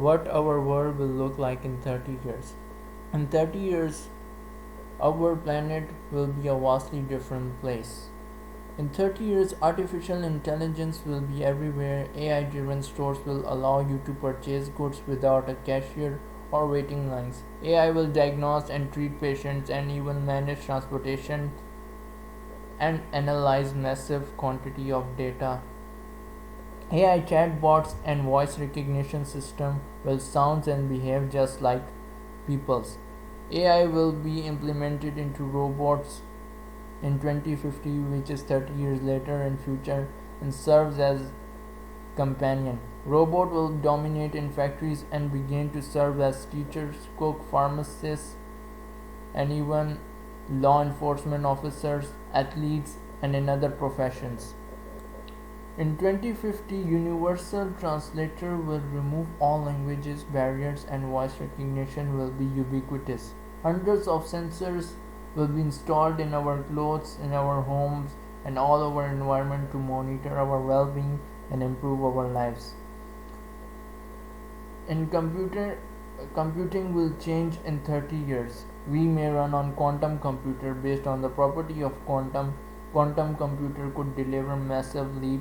What our world will look like in 30 years. In 30 years, our planet will be a vastly different place. In 30 years, artificial intelligence will be everywhere. AI driven stores will allow you to purchase goods without a cashier or waiting lines. AI will diagnose and treat patients and even manage transportation and analyze massive quantity of data. AI chatbots and voice recognition system will sound and behave just like people's. AI will be implemented into robots in 2050, which is 30 years later in future, and serves as companion. Robot will dominate in factories and begin to serve as teachers, cook, pharmacists, and even law enforcement officers, athletes, and in other professions. In 2050, Universal Translator will remove all languages barriers and voice recognition will be ubiquitous. Hundreds of sensors will be installed in our clothes, in our homes, and all our environment to monitor our well-being and improve our lives. In computing will change in 30 years. We may run on quantum computer based on the property of quantum. Quantum computer could deliver massive leap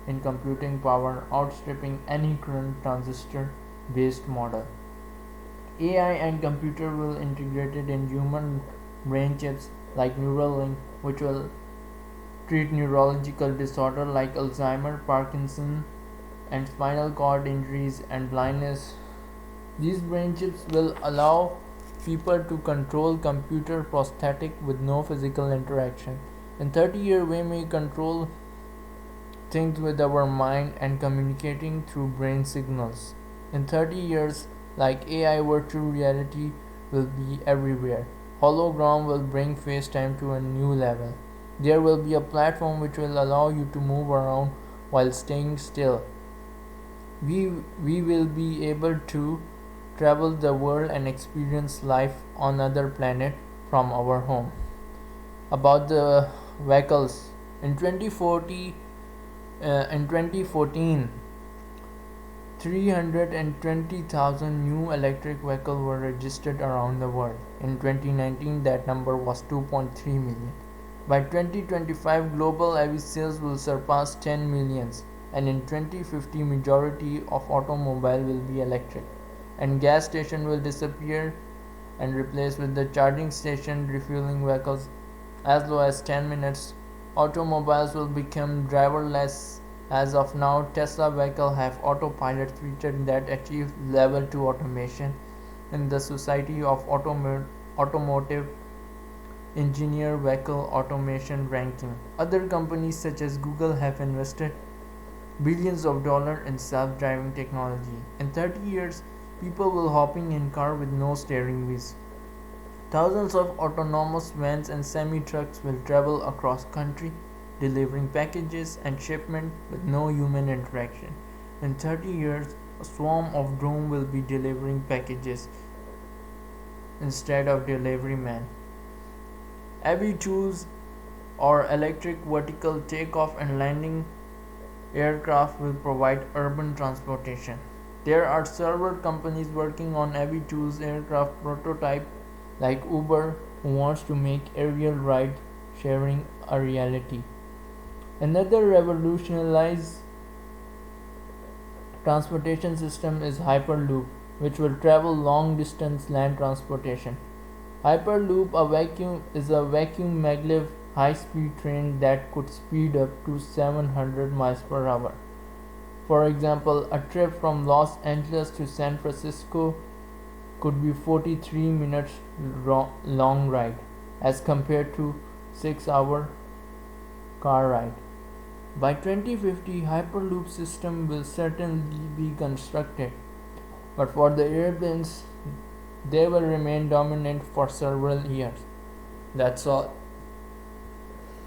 in computing power, outstripping any current transistor based model. AI and computer will integrated in human brain chips like Neuralink, which will treat neurological disorder like Alzheimer, Parkinson, and spinal cord injuries and blindness. These brain chips will allow people to control computer prosthetic with no physical interaction. In 30 years, we may control things with our mind and communicating through brain signals. In 30 years, like AI, virtual reality will be everywhere. Hologram will bring FaceTime to a new level. There will be a platform which will allow you to move around while staying still. We will be able to travel the world and experience life on other planet from our home. About the vehicles, in 2014, 320,000 new electric vehicles were registered around the world. In 2019, that number was 2.3 million. By 2025, global EV sales will surpass 10 millions, and in 2050, majority of automobile will be electric, and gas station will disappear and replaced with the charging station refueling vehicles as low as 10 minutes. Automobiles will become driverless. As of now, Tesla vehicles have autopilot feature that achieve level 2 automation in the Society of Automotive Engineer Vehicle Automation ranking. Other companies such as Google have invested billions of dollars in self-driving technology. In 30 years, people will hopping in car with no steering wheels. Thousands of autonomous vans and semi-trucks will travel across country, delivering packages and shipment with no human interaction. In 30 years, a swarm of drones will be delivering packages instead of delivery man. EV-2s or electric vertical takeoff and landing aircraft will provide urban transportation. There are several companies working on EV-2s aircraft prototype like Uber, who wants to make aerial ride sharing a reality. Another revolutionized transportation system is Hyperloop, which will travel long distance land transportation. Hyperloop is a vacuum maglev high speed train that could speed up to 700 miles per hour. For example, a trip from Los Angeles to San Francisco could be 43 minutes long ride as compared to 6-hour car ride. By 2050, Hyperloop system will certainly be constructed, but for the airplanes, they will remain dominant for several years. That's all.